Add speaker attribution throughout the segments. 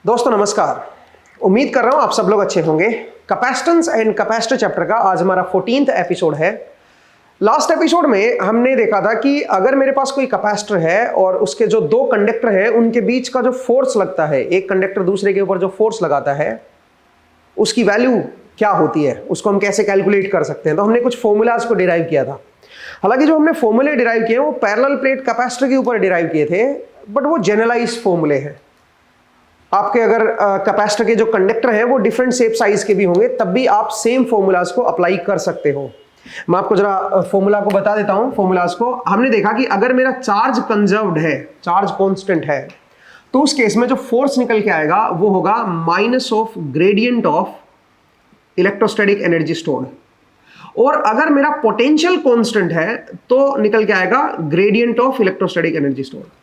Speaker 1: दोस्तों नमस्कार। उम्मीद कर रहा हूं आप सब लोग अच्छे होंगे। कैपेसिटेंस एंड कैपेसिटर चैप्टर का आज हमारा 14th एपिसोड है। लास्ट एपिसोड में हमने देखा था कि अगर मेरे पास कोई कैपेसिटर है और उसके जो दो कंडक्टर हैं उनके बीच का जो फोर्स लगता है, एक कंडक्टर दूसरे के ऊपर जो फोर्स लगाता है उसकी वैल्यू क्या होती है, उसको हम कैसे कैलकुलेट कर सकते हैं। तो हमने कुछ फॉर्मूलाज को डिराइव किया था। हालांकि जो हमने फॉर्मूले डिराइव किए वो पैरेलल प्लेट कैपेसिटर के ऊपर डिराइव किए थे, बट वो जनरलाइज फॉर्मूले हैं। आपके अगर कैपेसिटर के जो कंडक्टर हैं वो डिफरेंट शेप साइज के भी होंगे, तब भी आप सेम फॉर्मूलाज को अप्लाई कर सकते हो। मैं आपको जरा फॉर्मूला को बता देता हूं। फॉर्मूलाज को हमने देखा कि अगर मेरा चार्ज कंजर्व्ड है, चार्ज कांस्टेंट है, तो उस केस में जो फोर्स निकल के आएगा वो होगा minus of gradient of electrostatic energy stored. और अगर मेरा पोटेंशियल कांस्टेंट है तो निकल के आएगा gradient of electrostatic energy stored.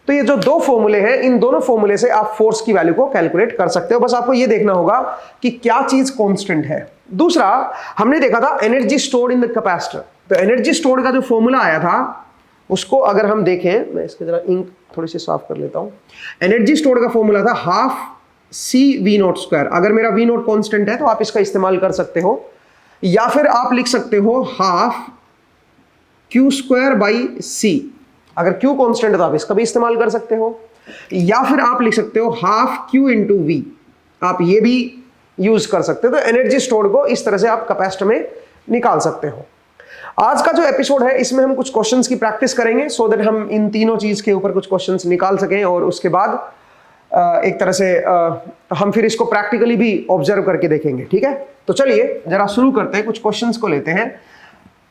Speaker 1: तो ये जो दो फॉर्मूले हैं, इन दोनों फॉर्मूले से आप फोर्स की वैल्यू को कैलकुलेट कर सकते हो। बस आपको ये देखना होगा कि क्या चीज कांस्टेंट है। दूसरा हमने देखा था energy stored in the capacitor. तो एनर्जी स्टोर्ड का जो फॉर्मूला आया था उसको अगर हम देखें, मैं इसके जरा इंक थोड़ी सी साफ कर लेता हूं। एनर्जी स्टोर्ड का फॉर्मूला था half C V naught square. अगर मेरा वी नॉट कांस्टेंट है तो आप इसका इस्तेमाल कर सकते हो, या फिर आप लिख सकते हो हाफ क्यू स्क्वायर बाई सी। अगर Q कांस्टेंट है तो आप इसका भी इस्तेमाल कर सकते हो, या फिर आप लिख सकते हो हाफ Q इंटू वी। आप ये भी यूज कर सकते हो। तो एनर्जी स्टोर्ड को इस तरह से आप कैपेसिटर में निकाल सकते हो। आज का जो एपिसोड है इसमें हम कुछ क्वेश्चंस की प्रैक्टिस करेंगे, सो दैट हम इन तीनों चीज के ऊपर कुछ क्वेश्चंस निकाल सकें, और उसके बाद एक तरह से हम फिर इसको प्रैक्टिकली भी ऑब्जर्व करके देखेंगे। ठीक है, तो चलिए जरा शुरू करते हैं, कुछ क्वेश्चंस को लेते हैं।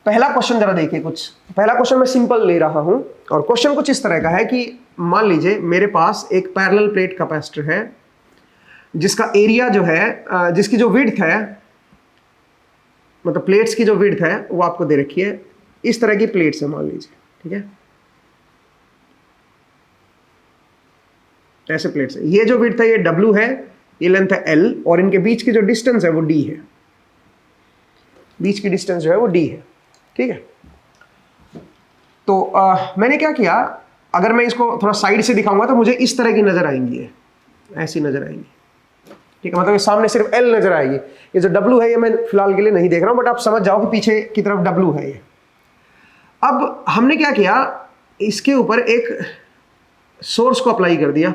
Speaker 1: पहला क्वेश्चन जरा देखिए। पहला क्वेश्चन मैं सिंपल ले रहा हूं, और क्वेश्चन कुछ इस तरह का है कि मान लीजिए मेरे पास एक पैरेलल प्लेट कैपेसिटर है जिसका एरिया जो है, जिसकी जो विड्थ है, मतलब प्लेट्स की जो विड्थ है वो आपको दे रखी है। इस तरह की प्लेट्स है मान लीजिए, ठीक है, ऐसे प्लेट्स है। ये जो विड्थ है ये W है, ये लेंथ है L, और इनके बीच की जो डिस्टेंस है वो D है। बीच की डिस्टेंस जो है वो D है, ठीक है। तो मैंने क्या किया, अगर मैं इसको थोड़ा साइड से दिखाऊंगा तो मुझे इस तरह की नजर आएंगी, ऐसी नजर आएंगी, ठीक है। मतलब सामने सिर्फ L नजर आएगी। ये जो W है ये मैं फिलहाल के लिए नहीं देख रहा हूं, बट आप समझ जाओ कि पीछे की तरफ W है ये। अब हमने क्या किया, इसके ऊपर एक सोर्स को अप्लाई कर दिया,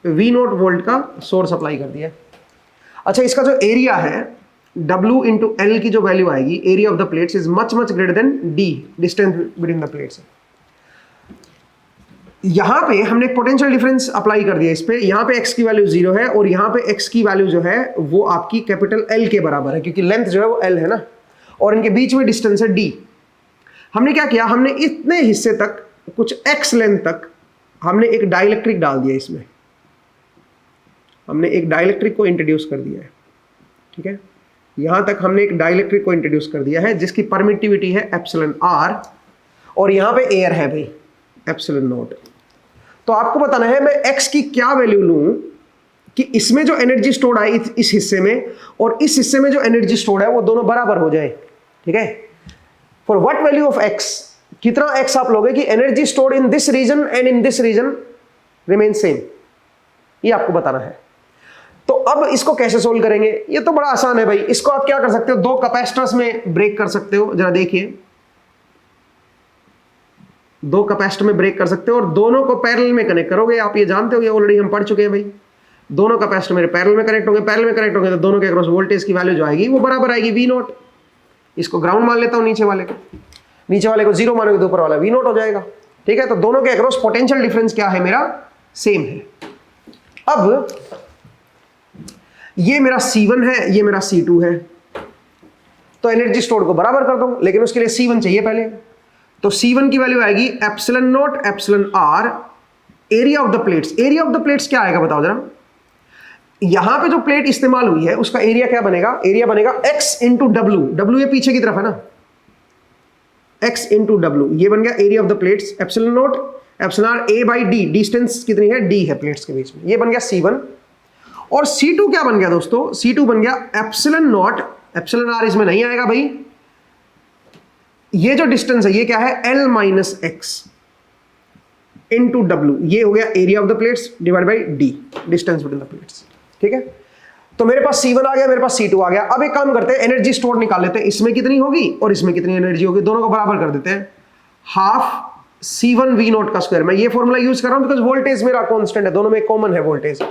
Speaker 1: V0 वोल्ट का सोर्स अप्लाई कर दिया। अच्छा, इसका जो एरिया है W इंटू L की जो वैल्यू आएगी, area of the plates is much much greater than D, distance between the plates. यहां पे हमने एक पोटेंशियल डिफरेंस अप्लाई कर दिया इस पे। यहां पे x की वैल्यू 0 है और यहां पे x की वैल्यू जो है वो आपकी कैपिटल L के बराबर है, क्योंकि लेंथ जो है वो L है ना, और इनके बीच में डिस्टेंस है D। हमने क्या किया, हमने इतने हिस्से तक, कुछ x लेंथ तक हमने एक डाइलेक्ट्रिक डाल दिया। इसमें हमने एक डाइलेक्ट्रिक को इंट्रोड्यूस कर दिया है, ठीक है। यहां तक हमने एक डाइलेक्ट्रिक को इंट्रोड्यूस कर दिया है जिसकी परमिटिविटी है एप्सिलॉन R, और यहां पे एयर है भाई एप्सिलॉन नॉट। तो आपको बताना है मैं x की क्या वैल्यू लूं कि इसमें जो एनर्जी स्टोर्ड है इस हिस्से में और इस हिस्से में जो एनर्जी स्टोर्ड है वो दोनों बराबर हो जाए, ठीक है। For what value of x, कितना x आप लोगे कि energy stored in this region and in this region remain same, ये आपको बताना है। तो अब इसको कैसे सोल्व करेंगे, ये तो बड़ा आसान है भाई। इसको आप क्या कर सकते हो, दो कैपेसिटर्स में ब्रेक कर सकते हो। जरा देखिए, दो कैपेसिटर में ब्रेक कर सकते हो और दोनों को पैरेलल में कनेक्ट करोगे। आप ये जानते हो, ये ऑलरेडी हम पढ़ चुके हैं भाई। दोनों कैपेसिटर मेरे पैरेलल में कनेक्ट होंगे, पैरेलल में कनेक्ट होंगे तो दोनों के अक्रॉस वोल्टेज की वैल्यू जो आएगी वो बराबर आएगी V0। इसको ग्राउंड मान लेता हूं, नीचे वाले को 0 मानोगे तो ऊपर वाला V0 हो जाएगा, ठीक है। तो दोनों के अक्रॉस पोटेंशियल डिफरेंस क्या है, मेरा सेम है। अब ये मेरा C1 है, ये मेरा C2 है, तो एनर्जी स्टोर्ड को बराबर कर दो, लेकिन उसके लिए C1 चाहिए पहले। तो C1 की वैल्यू आएगी epsilon naught epsilon R, area of the plates. Area of the plates क्या आएगा बताओ जरा। यहां पे जो प्लेट इस्तेमाल हुई है उसका एरिया क्या बनेगा, एरिया बनेगा x इंटू W ये पीछे की तरफ है ना, x इंटू W, ये बन गया area of the plates. Epsilon naught epsilon R A by D, distance कितनी है D है प्लेट्स के बीच में, ये बन गया C1। और C2 क्या बन गया दोस्तों, C2 बन गया एप्सिलॉन नॉट, एप्सिलॉन R इसमें नहीं आएगा भाई, ये जो डिस्टेंस है ये क्या है L minus x, into W, ये हो गया area of the plates divide by D, distance between the plates. ठीक है, तो मेरे पास C1 आ गया, मेरे पास C2 आ गया। अब एक काम करते हैं, एनर्जी स्टोर निकाल लेते हैं, इसमें कितनी होगी और इसमें कितनी एनर्जी होगी, दोनों को बराबर कर देते हैं। हाफ C1 V नॉट का स्क्वायर, मैं ये फॉर्मूला यूज कर रहा हूं बिकॉज वोल्टेज मेरा कांस्टेंट है, दोनों में कॉमन है वोल्टेज,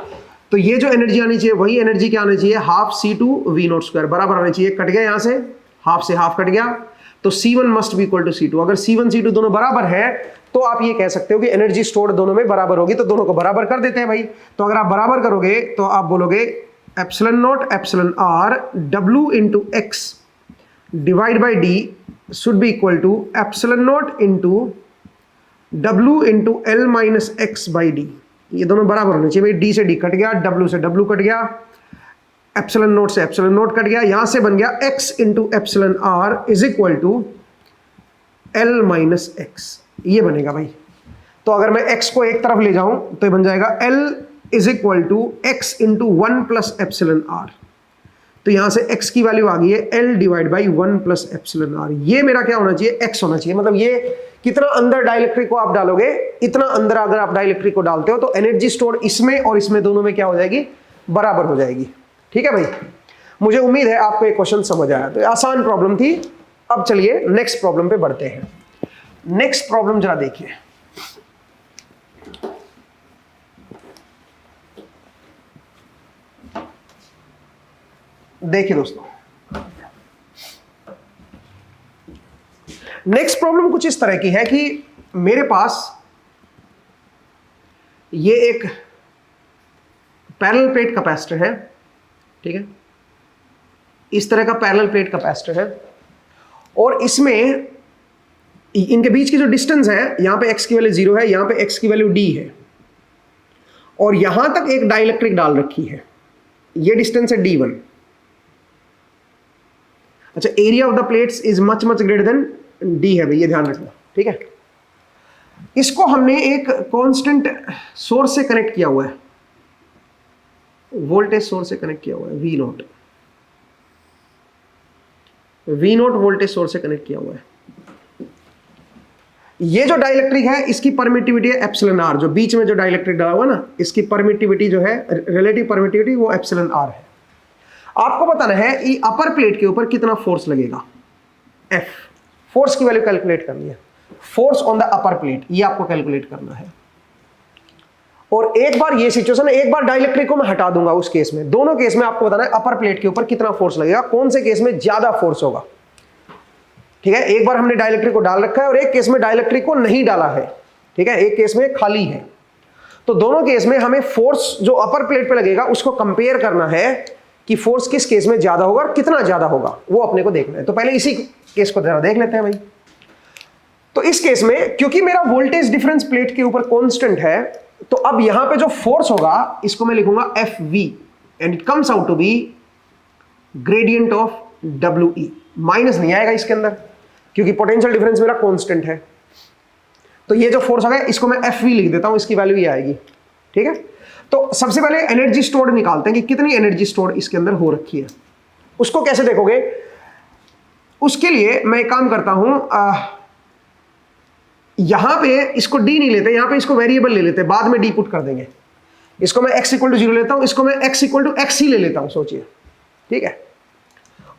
Speaker 1: तो ये जो एनर्जी आनी चाहिए वही एनर्जी क्या आनी चाहिए, half C2 V naught square बराबर आनी चाहिए। कट गया यहां से, हाफ से हाफ कट गया, तो C1 must be equal to C2। अगर C1 C2 दोनों बराबर है तो आप ये कह सकते हो कि एनर्जी स्टोर दोनों में बराबर होगी, तो दोनों को बराबर कर देते हैं भाई। तो अगर आप बराबर करोगे तो आप बोलोगे epsilon naught epsilon r W into x divide by d should be equal to epsilon naught into W into l minus x by D. ये दोनों बराबर होने चाहिए भाई, डी से डी कट गया, W से W कट गया, एप्सिलॉन नोट से एप्सिलॉन नोट कट गया, यहां से बन गया x into epsilon r is equal to l minus x, ये बनेगा भाई। तो अगर मैं x को एक तरफ ले जाऊं तो ये बन जाएगा l is equal to x into 1 plus epsilon r. तो यहां से x की वैल्यू आ गई है l divide by 1 plus epsilon r. ये मेरा क्या होना चाहिए, x होना चाहिए। मतलब ये कितना अंदर डाइलेक्ट्रिक को आप डालोगे, इतना अंदर अगर आप डाइलेक्ट्रिक को डालते हो तो एनर्जी स्टोर इसमें और इसमें दोनों में क्या हो जाएगी, बराबर हो जाएगी। ठीक है भाई, मुझे उम्मीद है आपको ये क्वेश्चन समझ आया। तो आसान प्रॉब्लम थी। अब चलिए नेक्स्ट प्रॉब्लम पे बढ़ते हैं। नेक्स्ट प्रॉब्लम जरा देखिए, देखिए दोस्तों, नेक्स्ट प्रॉब्लम कुछ इस तरह की है कि मेरे पास ये एक पैरेलल प्लेट कैपेसिटर है, ठीक है, इस तरह का पैरेलल प्लेट कैपेसिटर है, और इसमें इनके बीच की जो डिस्टेंस है, यहां पे x की वैल्यू 0 है, यहां पे x की वैल्यू d है, और यहां तक एक डाइलेक्ट्रिक डाल रखी है, ये डिस्टेंस है d1। अच्छा, area of the plates is much much greater than d है भाई, ये ध्यान रखना। ठीक है, इसको हमने एक कांस्टेंट सोर्स से कनेक्ट किया हुआ है, वोल्टेज सोर्स से कनेक्ट किया हुआ है, V नोट वोल्टेज सोर्स से कनेक्ट किया हुआ है। ये जो डाइलेक्ट्रिक है इसकी परमिटिविटी है एप्सिलॉन आर, जो बीच में जो डाइलेक्ट्रिक डाला हुआ ना, इसकी परमिटिविटी जो है, रिलेटिव परमिटिविटी, वो एप्सिलॉन आर है। आपको बताना है कि अपर प्लेट के ऊपर कितना फोर्स लगेगा, F, फोर्स की वैल्यू कैलकुलेट करनी है, force on the upper plate, ये आपको कैलकुलेट करना है। और एक बार ये सिचुएशन, एक बार डाइलेक्ट्रिक को मैं हटा दूंगा उस केस में, दोनों केस में आपको बताना है अपर प्लेट के ऊपर कितना फोर्स लगेगा, कौन से केस में ज्यादा फोर्स होगा। ठीक है, एक बार हमने डाइलेक्ट्रिक को डाल रखा है और एक केस में डाइलेक्ट्रिक को नहीं डाला है। ठीक है, एक केस में खाली है। तो दोनों केस में हमें फोर्स जो अपर प्लेट पे लगेगा उसको कंपेयर करना है कि फोर्स किस केस में ज्यादा होगा और कितना ज्यादा होगा, वो अपने को देखना है। तो पहले इसी केस को जरा देख लेते हैं भाई। तो इस केस में क्योंकि मेरा वोल्टेज डिफरेंस प्लेट के ऊपर कांस्टेंट है, तो अब यहां पे जो फोर्स होगा इसको मैं लिखूंगा FV, and it comes out to be gradient of WE। Minus नहीं आएगा इसके अंदर क्योंकि पोटेंशियल डिफरेंस मेरा कांस्टेंट है। तो ये जो फोर्स होगा इसको मैं FV लिख देता हूं, इसकी वैल्यू ये आएगी। ठीक है, तो सबसे पहले एनर्जी स्टोर्ड निकालते हैं कि कितनी एनर्जी स्टोर्ड इसके अंदर हो रखी है। उसको कैसे देखोगे, उसके लिए मैं एक काम करता हूं, यहां पे इसको d नहीं लेते, यहां पे इसको वेरिएबल ले लेते, बाद में d पुट कर देंगे। इसको मैं x इक्वल टू 0 लेता हूं, इसको मैं x इक्वल टू x ही ले लेता हूं, सोचिए। ठीक है,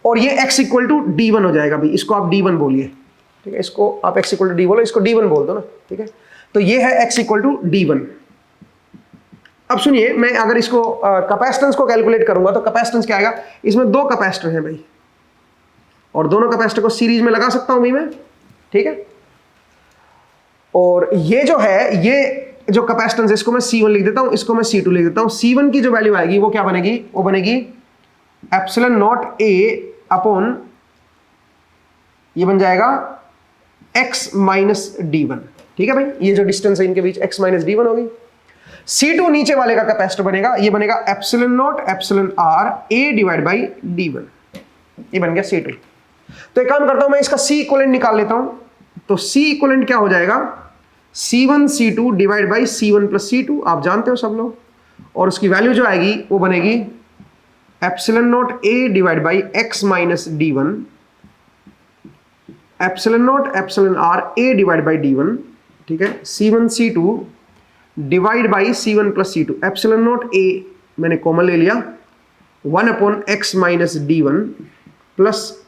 Speaker 1: और ये x इक्वल टू d1 हो जाएगा भाई, इसको आप d1 बोलिए। ठीक है, इसको आप x इक्वल टू d बोलो, इसको d1 बोल दो ना। ठीक है, तो ये है x इक्वल टू d1। अब सुनिए, मैं अगर इसको कैपेसिटेंस को कैलकुलेट करूंगा तो कैपेसिटेंस क्या आएगा, इसमें दो कैपेसिटर हैं भाई, और दोनों कैपेसिटर को सीरीज में लगा सकता हूं भाई मैं। ठीक है, और ये जो है, ये जो कैपेसिटेंस है इसको मैं C1 लिख देता हूं, इसको मैं C2 लिख देता हूं। C1 की जो वैल्यू आएगी वो क्या बनेगी, वो बनेगी एप्सिलॉन नॉट A अपॉन, ये बन जाएगा x माइनस D1। ठीक है भाई, ये जो डिस्टेंस है इनके बीच x माइनस D1 होगी। C2 नीचे वाले का कैपेसिटर बनेगा, ये बनेगा epsilon naught epsilon R A divide by D1, ये बन गया C2। तो एक काम करता हूं, मैं इसका C इक्विवेलेंट निकाल लेता हूं। तो C इक्विवेलेंट क्या हो जाएगा, C1 C2 divide by C1 plus C2, आप जानते हो सब लोग, और उसकी वैल्यू जो आएगी वो बनेगी epsilon naught A divide by x minus D1, epsilon naught epsilon R A divide by D1। ठीक है, C1 C2 divide by C1 plus C2, epsilon naught A मैंने कॉमन ले लिया, 1/x minus D1 plus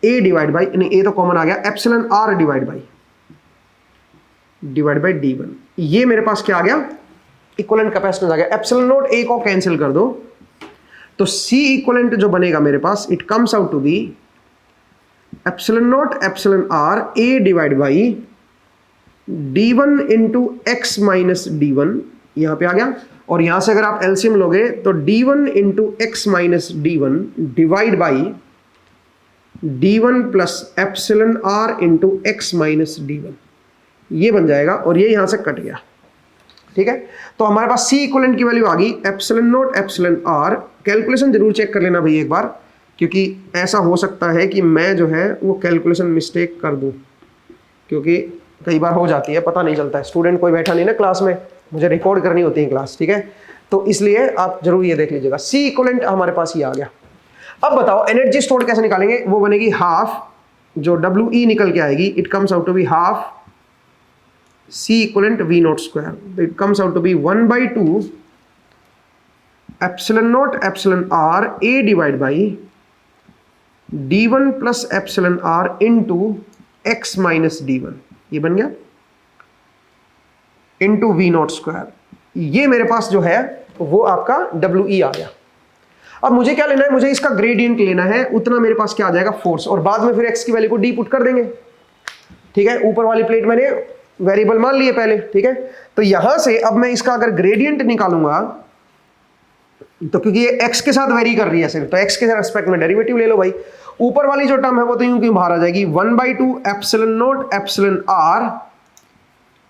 Speaker 1: A divide by, A तो common आ गया, epsilon R divide by D1। ये मेरे पास क्या आ गया, इक्विवेलेंट कैपेसिटेंस आ गया। एप्सिलॉन नॉट ए को कैंसिल कर दो तो C इक्विवेलेंट जो बनेगा मेरे पास, it comes out to be epsilon naught epsilon R A divide by D1 into x minus D1, यहां पे आ गया। और यहां से अगर आप एलसीएम लोगे तो D1 into x minus D1 divide by D1 plus epsilon R into x minus D1, ये बन जाएगा और ये यहां से कट गया। ठीक है, तो हमारे पास C इक्विवेलेंट की वैल्यू आ गई epsilon naught epsilon R. Calculation जरूर चेक कर लेना भाई एक बार, क्योंकि ऐसा हो सकता है कि मैं जो है वो कैलकुलेशन मिस्टेक कर दूं, क्योंकि कई बार हो जाती है, पता नहीं चलता है। स्टूडेंट कोई बैठा नहीं ना क्लास में, मुझे रिकॉर्ड करनी होती है क्लास, ठीक है, तो इसलिए आप जरूर ये देख लीजिएगा। C इक्विवेलेंट हमारे पास ये आ गया। अब बताओ एनर्जी स्टोर्ड कैसे निकालेंगे, वो बनेगी हाफ, जो WE निकल के आएगी, it comes out to be half C equivalent V naught square, it comes out to be 1/2 epsilon naught epsilon R A divide by D1 plus epsilon R into x minus D1, ये बन गया, into V naught square. ये मेरे पास जो है वो आपका WE आ गया। अब मुझे क्या लेना है, मुझे इसका ग्रेडियंट लेना है, उतना मेरे पास क्या आ जाएगा, फोर्स, और बाद में फिर x की वैल्यू को d पुट कर देंगे। ठीक है, ऊपर वाली प्लेट मैंने वेरिएबल मान लिए पहले। ठीक है, तो यहां से अब मैं इसका अगर ग्रेडियंट निकालूंगा तो क्योंकि ये x के साथ वेरी कर रही है सिर्फ, तो x के रेस्पेक्ट में डेरिवेटिव ले लो भाई। ऊपर वाली जो टर्म है वो तो यूं क्यों बाहर आ जाएगी, 1/2 epsilon naught epsilon R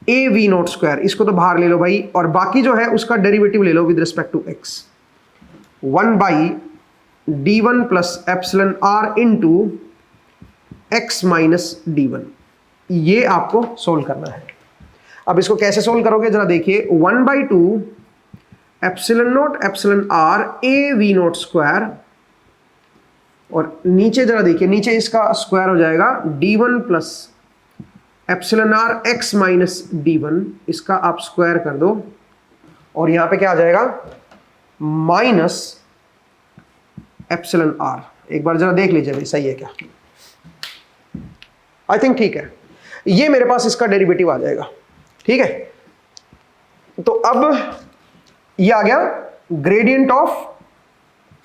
Speaker 1: A V naught square, इसको तो बाहर ले लो भाई, और बाकी जो है उसका डेरिवेटिव ले लो with respect to x, 1/D1 plus epsilon R into x minus D1। ये आपको सोल्व करना है। अब इसको कैसे सोल्व करोगे जरा देखिए, 1/2 epsilon naught epsilon R A V naught square, और नीचे जरा देखिए, नीचे इसका स्क्वायर हो जाएगा D1 plus epsilon R X minus D1, इसका आप स्क्वायर कर दो, और यहां पे क्या आ जाएगा, माइनस एप्सिलॉन आर। एक बार जरा देख लीजिए भाई सही है क्या, आई थिंक ठीक है। ये मेरे पास इसका डेरिवेटिव आ जाएगा। ठीक है, तो अब ये आ गया gradient of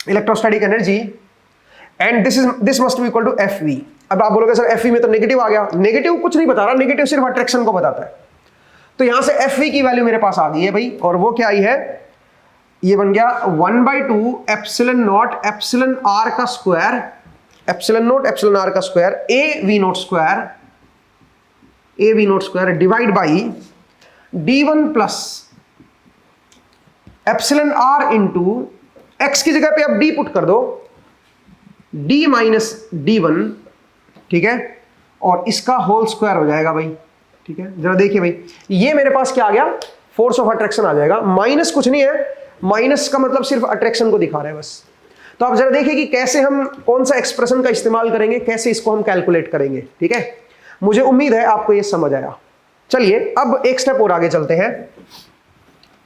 Speaker 1: electrostatic energy, and this must be equal to FV। अब आप बोलोगे सर FV में तो नेगेटिव आ गया, नेगेटिव कुछ नहीं बता रहा, नेगेटिव सिर्फ अट्रैक्शन को बताता है। तो यहां से FV की वैल्यू मेरे पास आ गई है भाई, और वो क्या आई है, ये बन गया 1/2 एप्सिलॉन नॉट एप्सिलॉन आर का square, epsilon naught epsilon R का square A V naught square divide by D1 plus epsilon R into x की जगह पे अब D पुट कर दो, D माइनस D1। ठीक है, और इसका होल स्क्वायर हो जाएगा भाई। ठीक है, जरा देखिए भाई, ये मेरे पास क्या आ गया, फोर्स ऑफ अट्रैक्शन आ जाएगा। माइनस कुछ नहीं है, माइनस का मतलब सिर्फ अट्रैक्शन को दिखा रहा है बस। तो आप जरा देखिए कि कैसे हम कौन सा एक्सप्रेशन का इस्तेमाल करेंगे, कैसे इसको हम कैलकुलेट करेंगे। ठीक है, मुझे उम्मीद है आपको ये समझ आया। चलिए अब एक स्टेप और आगे चलते हैं,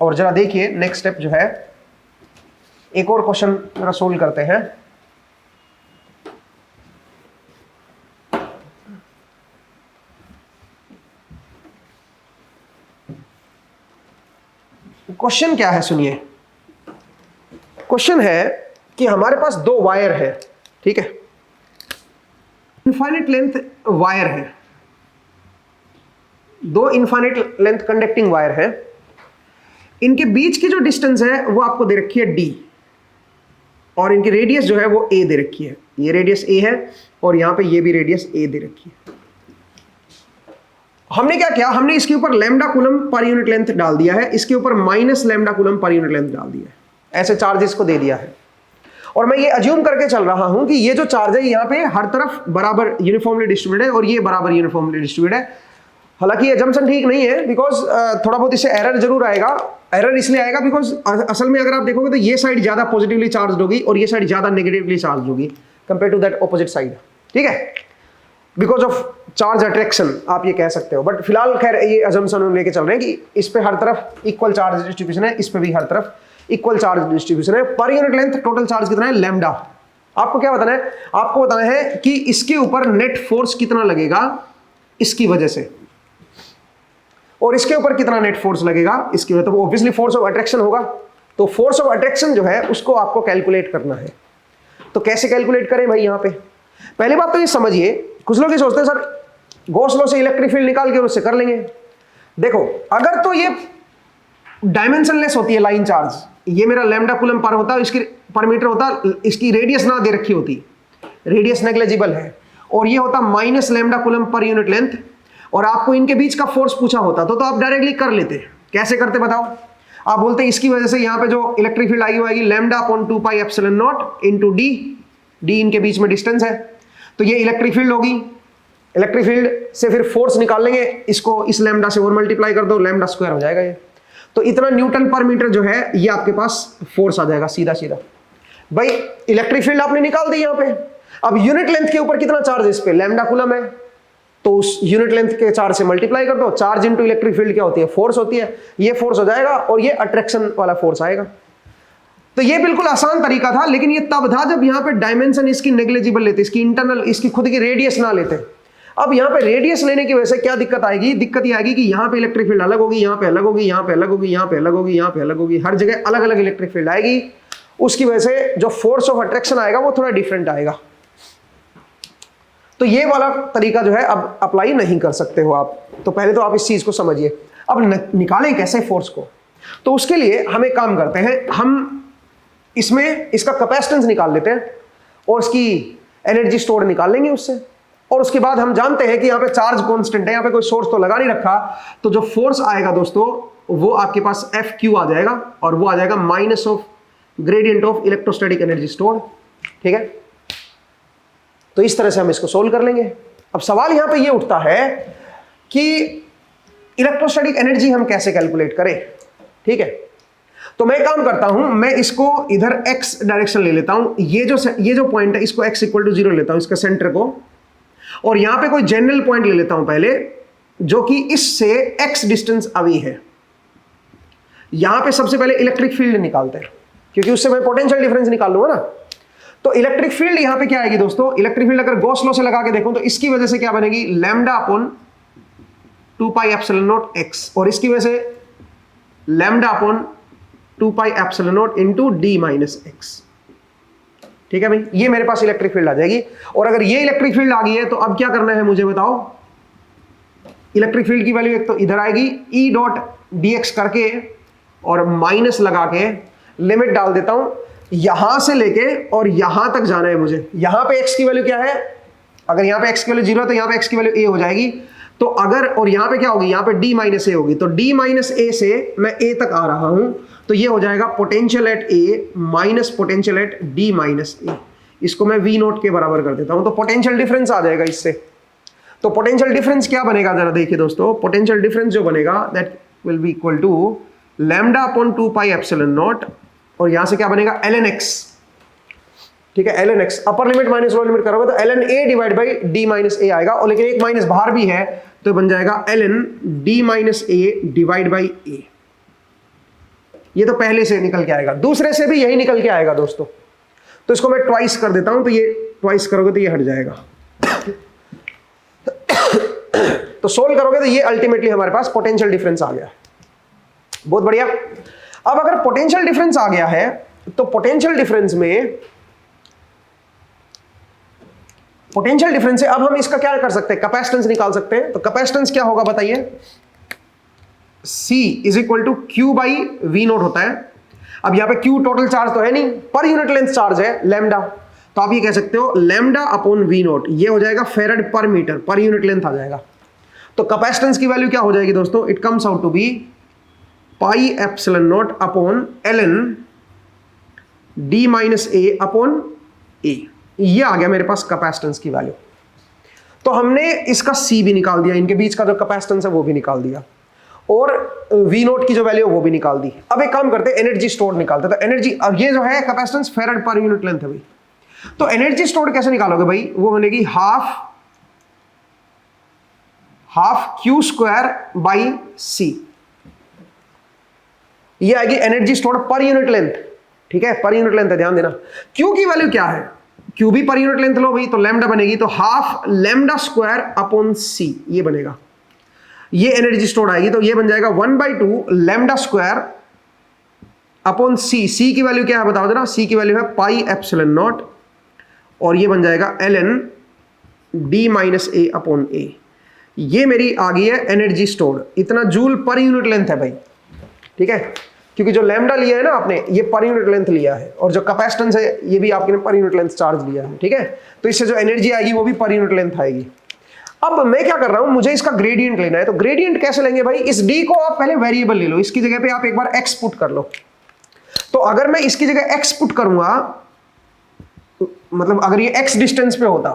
Speaker 1: और जरा देखिए नेक्स्ट स्टेप जो है, एक और क्वेश्चन जरा सोल्व करते हैं। क्वेश्चन क्या है सुनिए, क्वेश्चन है कि हमारे पास दो वायर है। ठीक है, इनफाइनाइट लेंथ वायर है, दो इनफाइनाइट लेंथ कंडक्टिंग वायर है। इनके बीच की जो डिस्टेंस है वो आपको दे रखी है D, और इनकी रेडियस जो है वो A दे रखी है। ये रेडियस A है, और यहां पे ये भी रेडियस A दे रखी है। हमने क्या किया, हमने इसके ऊपर lambda coulomb per unit length डाल दिया है, इसके ऊपर minus lambda coulomb per unit length डाल दिया है, ऐसे चार्जेस को दे दिया है। और मैं ये अज्यूम करके चल रहा हूं कि ये जो चार्ज है यहाँ पे हर तरफ बराबर यूनिफॉर्मली डिस्ट्रीब्यूटेड है, और ये बराबर यूनिफॉर्मली डिस्ट्रीब्यूटेड है। हालांकि ये जम्पशन ठीक नहीं है, बिकॉज थोड़ा बहुत इससे एरर जरूर आएगा। एरर इसलिए आएगा बिकॉज असल में अगर आप देखोगे तो ये साइड ज्यादा पॉजिटिवली चार्ज होगी और ये साइड ज्यादा नेगेटिवली चार्ज होगी compare to that opposite side. ठीक है, बिकॉज ऑफ चार्ज अट्रैक्शन आप ये कह सकते हो, बट फिलहाल खैर ये अजम्पशन हम लेके चल रहे हैं कि इस पे हर तरफ इक्वल चार्ज डिस्ट्रीब्यूशन है, इस पे भी हर तरफ इक्वल चार्ज डिस्ट्रीब्यूशन है। पर यूनिट लेंथ टोटल चार्ज कितना है, लैम्डा। आपको क्या बताना है, आपको बताना है कि इसके ऊपर नेट फोर्स कितना लगेगा इसकी वजह से, और इसके ऊपर कितना नेट फोर्स लगेगा इसकी वजह, तो ऑब्वियसली फोर्स ऑफ अट्रैक्शन होगा। तो फोर्स ऑफ अट्रैक्शन जो है उसको आपको कैलकुलेट करना है। तो कैसे कैलकुलेट करें भाई, यहां पे पहली बात तो ये समझिए, कुछ लोग ये सोचते हैं सर गॉस लॉ से इलेक्ट्रिक फील्ड निकाल के और उससे कर लेंगे। देखो अगर तो ये डायमेंशनलेस होती है लाइन चार्ज, ये मेरा लैम्डा कूलम पर होता, इसकी पर मीटर होता, इसकी रेडियस ना दे रखी होती, रेडियस नेग्लिजिबल है, और ये होता minus lambda coulomb per unit length, और आपको इनके बीच का फोर्स पूछा होता तो आप डायरेक्टली कर लेते। कैसे करते बताओ, आप बोलते इसकी वजह से यहां पे जो इलेक्ट्रिक फील्ड आई होगी lambda upon 2 pi epsilon not into D, D इनके बीच में डिस्टेंस है, तो ये इलेक्ट्रिक फील्ड होगी। इलेक्ट्रिक फील्ड से फिर फोर्स निकाल लेंगे, इसको इस लैम्डा से और मल्टीप्लाई कर दो, लैम्डा स्क्वायर हो जाएगा ये, तो इतना न्यूटन पर मीटर जो है ये आपके पास फोर्स आ जाएगा सीधा सीधा। भाई इलेक्ट्रिक फील्ड आपने निकाल दी यहां पे, अब यूनिट लेंथ के ऊपर कितना चार्ज है, इस पे लैम्डा कूलम है, तो उस यूनिट लेंथ के चार्ज से मल्टीप्लाई कर दो, चार्ज इनटू इलेक्ट्रिक फील्ड क्या होती है, फोर्स होती है, ये फोर्स हो जाएगा और ये अट्रैक्शन वाला फोर्स आएगा। तो ये बिल्कुल आसान तरीका था, लेकिन ये तब था जब यहां पे डायमेंशन इसकी नेग्लिजिबल लेते, इसकी इंटरनल, इसकी खुद की रेडियस ना लेते। अब यहां पे रेडियस लेने की वजह से क्या दिक्कत आएगी, दिक्कत ये आएगी कि यहां पे इलेक्ट्रिक फील्ड अलग होगी, यहां पे अलग होगी, यहां पे अलग होगी, यहां पे अलग होगी, यहां पे अलग होगी, हर जगह अलग अलग इलेक्ट्रिक फील्ड आएगी, उसकी वजह से जो फोर्स ऑफ अट्रैक्शन आएगा वो थोड़ा डिफरेंट आएगा। तो ये वाला तरीका जो है अब अप्लाई नहीं कर सकते हो आप, तो पहले तो आप इस चीज को समझिए। अब निकालें कैसे फोर्स को, तो उसके लिए हम एक काम करते हैं, हम इसमें इसका कैपेसिटेंस निकाल लेते हैं और इसकी एनर्जी स्टोर निकाल लेंगे उससे, और उसके बाद हम जानते हैं कि यहाँ पे चार्ज कांस्टेंट है, यहाँ पे कोई सोर्स तो लगा नहीं रखा, तो जो फोर्स आएगा दोस्तों वो आपके पास एफ क्यू आ जाएगा, और वो आ जाएगा minus of gradient of electrostatic energy store. ठीक है, तो इस तरह से हम इसको सोल्व कर लेंगे। अब सवाल यहां पे ये उठता है कि इलेक्ट्रोस्टैटिक एनर्जी हम कैसे कैलकुलेट करें। ठीक है, तो मैं काम करता हूं, मैं इसको इधर x डायरेक्शन ले लेता हूं, ये जो पॉइंट है इसको x इक्वल टू 0 लेता हूं, इसका सेंटर को, और यहां पे कोई जनरल पॉइंट ले लेता हूं पहले, जो कि इससे x डिस्टेंस अवे है। यहां पे सबसे पहले इलेक्ट्रिक फील्ड निकालते हैं, क्योंकि उससे मैं पोटेंशियल डिफरेंस निकाल लूंगा ना। तो इलेक्ट्रिक फील्ड यहां पे क्या आएगी दोस्तों, इलेक्ट्रिक फील्ड अगर गॉस लॉ से लगा के देखूं तो इसकी वजह से क्या बनेगी, lambda upon 2 pi epsilon not x, और इसकी वजह से lambda upon 2 pi epsilon not into d minus x। ठीक है भाई, ये मेरे पास इलेक्ट्रिक फील्ड आ जाएगी। और अगर ये इलेक्ट्रिक फील्ड आ गई है तो अब क्या करना है मुझे बताओ, इलेक्ट्रिक फील्ड की वैल्यू एक तो इधर आएगी, ई डॉट डी एक्स करके और माइनस लगा के लिमिट डाल देता हूं, यहां से लेके और यहां तक जाना है मुझे। यहां पे x की वैल्यू क्या है, अगर यहां पे x की वैल्यू 0 है तो यहां पे x की वैल्यू a हो जाएगी, तो अगर, और यहां पे क्या होगी, यहां पे d माइनस ए होगी, तो d माइनस ए से मैं a तक आ रहा हूं, तो ये हो जाएगा potential at a minus potential at d minus A. इसको मैं v नोट के बराबर कर देता हूं, तो पोटेंशियल डिफरेंस आ जाएगा इससे। तो पोटेंशियल डिफरेंस क्या बनेगा जरा देखिए दोस्तों, पोटेंशियल डिफरेंस जो बनेगा that will be equal to lambda upon 2 pi epsilon naught, और यहां से क्या बनेगा ln x। ठीक है, ln x upper limit minus lower limit करोगे तो ln a divide by d minus A आएगा, और लेकिन एक माइनस बाहर भी है तो बन जाएगा ln d minus A divide by a। ये तो पहले से निकल के आएगा, दूसरे से भी यही निकल के आएगा दोस्तों, तो इसको मैं ट्वाइस कर देता हूं, तो ये ट्वाइस करोगे तो ये हट जाएगा। तो सोल्व करोगे तो ये अल्टीमेटली हमारे पास पोटेंशियल डिफरेंस आ गया। बहुत बढ़िया। अब अगर पोटेंशियल डिफरेंस आ गया है तो पोटेंशियल डिफरेंस से अब हम इसका क्या कर सकते हैं, कैपेसिटेंस निकाल सकते हैं। तो कैपेसिटेंस क्या होगा बताइए, C is equal to Q by V naught होता है। अब यहां पे Q टोटल चार्ज तो है नहीं, पर यूनिट लेंथ चार्ज है लैम्डा, तो आप ये कह सकते हो लैम्डा अपॉन वी नोट, ये हो जाएगा फेरेड पर मीटर, पर यूनिट लेंथ आ जाएगा। तो कैपेसिटेंस की वैल्यू क्या हो जाएगी दोस्तों, it comes out to be pi epsilon naught upon ln d minus A upon A. ये आ गया मेरे पास कैपेसिटेंस की वैल्यू। तो हमने इसका C भी निकाल दिया, इनके बीच का जो कैपेसिटेंस है वो भी निकाल दिया, और V नोट की जो वैल्यू है वो भी निकाल दी। अब एक काम करते हैं, एनर्जी स्टोर निकालते हैं। तो एनर्जी, अब ये जो है कैपेसिटेंस फेरेड पर यूनिट लेंथ है भाई, तो एनर्जी स्टोर कैसे निकालोगे भाई, वो बनेगी half half Q square by C, ये आएगी energy stored per unit length. ठीक है, पर यूनिट लेंथ है, ध्यान देना। क्यू की वैल्यू क्या है, क्यू भी पर यूनिट लेंथ लो भाई, तो लैम्डा बनेगी, तो हाफ लैम्डा स्क्वायर अपॉन सी ये बनेगा, ये एनर्जी स्टोर्ड आएगी, तो ये बन जाएगा 1/2 लैम्डा स्क्वायर अपॉन सी। सी की वैल्यू क्या है बताओ जरा, सी की वैल्यू है पाई एप्सिलॉन नॉट, और ये बन जाएगा ln d minus A upon A. ये मेरी आ गई है एनर्जी स्टोर्ड, इतना जूल पर यूनिट लेंथ है भाई। ठीक है, क्योंकि जो लैम्डा लिया है ना आपने, ये पर यूनिट लेंथ लिया है, और जो कैपेसिटेंस है ये भी आपने पर यूनिट लेंथ चार्ज लिया है। ठीक है, तो इससे जो एनर्जी आएगी वो भी पर यूनिट लेंथ आएगी। अब मैं क्या कर रहा हूं, मुझे इसका ग्रेडियंट लेना है, तो ग्रेडियंट कैसे लेंगे भाई, इस d को आप पहले वेरिएबल ले लो, इसकी जगह पे आप एक बार x पुट कर लो। तो अगर मैं इसकी जगह x पुट करूंगा, मतलब अगर ये x डिस्टेंस पे होता,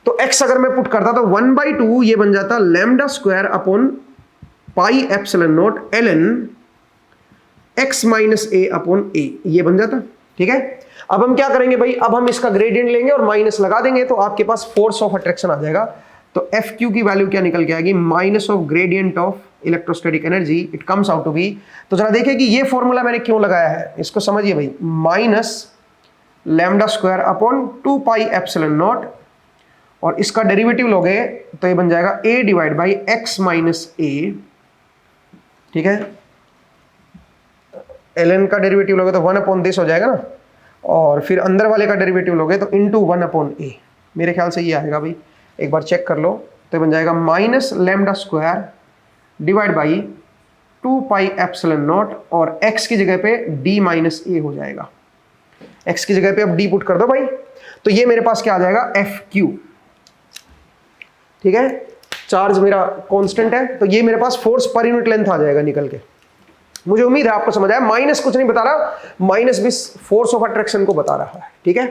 Speaker 1: तो x अगर मैं पुट करता तो 1/2 ये बन जाता lambda square upon pi epsilon naught ln x minus A upon A, ये बन जाता। ठीक है, अब हम क्या करेंगे भाई, अब हम इसका ग्रेडियंट लेंगे और माइनस लगा देंगे, तो आपके पास फोर्स ऑफ अट्रैक्शन आ जाएगा। तो एफ क्यू की वैल्यू क्या निकल के आएगी, minus of gradient of electrostatic energy, it comes out to be. तो जरा देखिए कि ये फॉर्मूला मैंने क्यों लगाया है, इसको समझिए भाई, minus lambda square upon 2 pi epsilon naught, और इसका डेरिवेटिव लोगे तो ये बन जाएगा a divide by x minus A. ठीक है, ln का डेरिवेटिव लोगे तो 1 अपॉन दिस हो जाएगा ना, और फिर अंदर वाले का डेरिवेटिव लोगे तो इनटू 1 अपॉन ए, मेरे ख्याल से ये आएगा भाई, एक बार चेक कर लो। तो बन जाएगा minus lambda square divide by 2 pi epsilon naught, और x की जगह पे d माइनस ए हो जाएगा, x की जगह पे अब d पुट कर दो भाई, तो ये मेरे पास क्या आ जाएगा एफ क्यू। ठीक है, चार्ज मेरा कांस्टेंट है, तो ये मेरे पास फोर्स पर यूनिट लेंथ आ जाएगा निकल के। मुझे उम्मीद है आपको समझ आया, माइनस कुछ नहीं बता रहा, माइनस भी फोर्स ऑफ अट्रैक्शन को बता रहा है। ठीक है,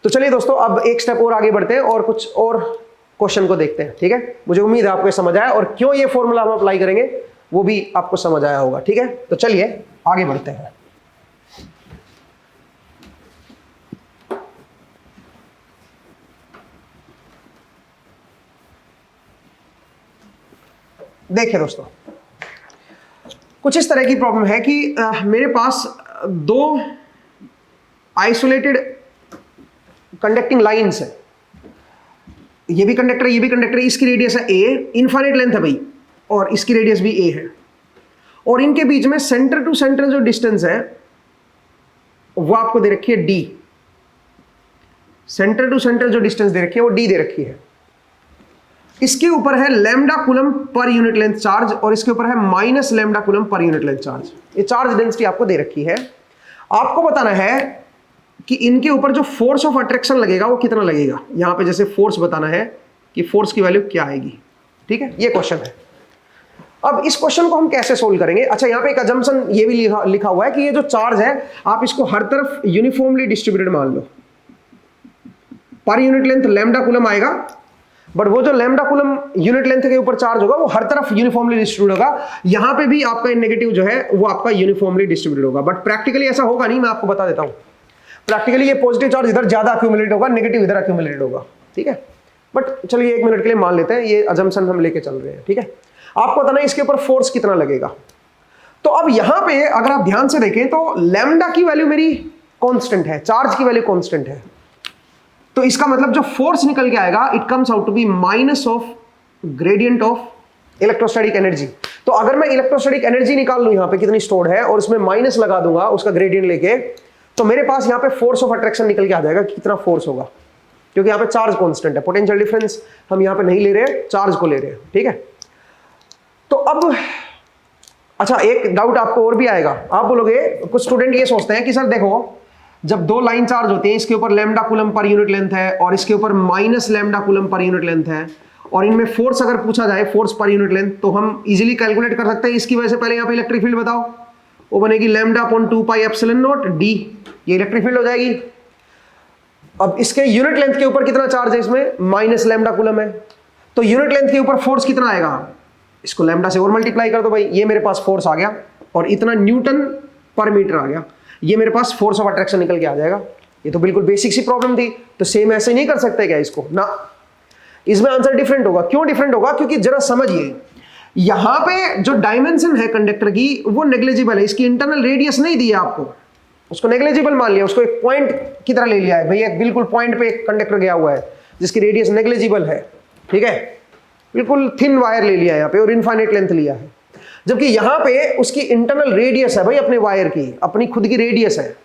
Speaker 1: तो चलिए दोस्तों अब एक स्टेप और आगे बढ़ते हैं और कुछ और क्वेश्चन को देखते हैं। ठीक है, मुझे उम्मीद है आपको ये समझ आया, और क्यों ये फॉर्मूला हम अप्लाई करेंगे वो भी आपको समझ आया होगा। ठीक है, तो चलिए आगे बढ़ते हैं। देखिए दोस्तों, कुछ इस तरह की प्रॉब्लम है कि मेरे पास दो आइसोलेटेड कंडक्टिंग लाइंस है, ये भी कंडक्टर है, ये भी कंडक्टर है, इसकी रेडियस है a, इनफाइनाइट लेंथ है भाई, और इसकी रेडियस भी a है, और इनके बीच में सेंटर टू सेंटर जो डिस्टेंस है वो आपको दे रखी है d, सेंटर टू सेंटर जो डिस्टेंस दे रखी है वो d दे रखी है। इसके ऊपर है lambda coulomb per unit length charge, और इसके ऊपर है minus lambda coulomb per unit length charge. ये चार्ज डेंसिटी आपको दे रखी है, आपको बताना है कि इनके ऊपर जो फोर्स ऑफ अट्रैक्शन लगेगा वो कितना लगेगा। यहां पे जैसे फोर्स बताना है कि फोर्स की वैल्यू क्या आएगी। ठीक है, ये क्वेश्चन है। अब इस क्वेश्चन को हम कैसे सोल्व करेंगे, अच्छा यहाँ पे एक अजम्पशन ये भी लिखा हुआ है कि ये जो चार्ज है आप इसको हर तरफ यूनिफॉर्मली डिस्ट्रीब्यूटेड मान लो, per unit length lambda coulomb आएगा, बट वो जो लैम्डा कूलम यूनिट लेंथ के ऊपर चार्ज होगा वो हर तरफ यूनिफॉर्मली डिस्ट्रीब्यूट होगा। यहां पे भी आपका नेगेटिव जो है वो आपका यूनिफॉर्मली डिस्ट्रीब्यूट होगा, बट प्रैक्टिकली ऐसा होगा नहीं, मैं आपको बता देता हूं। प्रैक्टिकली ये पॉजिटिव चार्ज इधर ज्यादा अक्यूमुलेट होगा, नेगेटिव इधर अक्यूमुलेट होगा। ठीक है, बट चलिए एक मिनट के लिए मान लेते हैं, ये अजम्पशन हम लेके चल रहे हैं। ठीक है, आपको बताना है इसके ऊपर फोर्स कितना लगेगा। तो अब यहां पे अगर आप ध्यान से देखें तो लैम्डा की वैल्यू मेरी कांस्टेंट है, चार्ज की वैल्यू कांस्टेंट है, तो इसका मतलब जो फोर्स निकल के आएगा it comes out to be minus of gradient of electrostatic energy. तो अगर मैं इलेक्ट्रोस्टैटिक एनर्जी निकाल लूं यहां पे कितनी स्टोर्ड है और उसमें माइनस लगा दूंगा उसका ग्रेडियंट लेके, तो मेरे पास यहां पे फोर्स ऑफ अट्रैक्शन निकल के आ जाएगा कि कितना फोर्स होगा, क्योंकि यहां पे चार्ज कांस्टेंट है, पोटेंशियल डिफरेंस हम यहां पे नहीं ले रहे, चार्ज को ले रहे हैं। ठीक है, तो अब अच्छा एक डाउट आपको और भी आएगा, आप बोलोगे, कुछ स्टूडेंट ये सोचते हैं कि सर देखो जब दो लाइन चार्ज होते हैं, इसके ऊपर lambda coulomb per unit length है और इसके ऊपर minus lambda coulomb per unit length है, और इनमें फोर्स अगर पूछा जाए फोर्स पर यूनिट लेंथ, तो हम इजीली कैलकुलेट कर सकते हैं। इसकी वजह से पहले यहाँ पे इलेक्ट्रिक फील्ड बताओ, वो बनेगी lambda upon 2 pi epsilon not D, ये इलेक्ट्रिक फील्ड हो जाएगी। अब इसके यूनिट लेंथ के ऊपर कितना चार्ज है, इसमें माइनस लैम्डा कूलम है, तो यूनिट लेंथ के ऊपर फोर्स कितना आएगा, इसको लैम्डा से और मल्टीप्लाई कर दो भाई, ये मेरे पास फोर्स आ गया और इतना न्यूटन पर मीटर आ गया, ये मेरे पास फोर्स ऑफ अट्रैक्शन निकल के आ जाएगा। ये तो बिल्कुल बेसिक सी प्रॉब्लम थी, तो सेम ऐसे नहीं कर सकते क्या इसको ना, इसमें आंसर डिफरेंट होगा। क्यों डिफरेंट होगा? क्योंकि जरा समझिए, यहां पे जो डायमेंशन है कंडक्टर की वो नेग्लिजिबल है, इसकी इंटरनल रेडियस नहीं दी है आपको, उसको नेग्लिजिबल मान लिया, उसको एक पॉइंट की तरह ले लिया है, भैया बिल्कुल पॉइंट पे एक कंडक्टर गया हुआ है जिसकी रेडियस नेग्लिजिबल है, ठीक है, बिल्कुल थिन वायर ले लिया है यहाँ पे और इनफाइनाइट लेंथ लिया है, जबकि यहां पे उसकी इंटरनल रेडियस है भाई अपने वायर की, अपनी खुद की रेडियस है।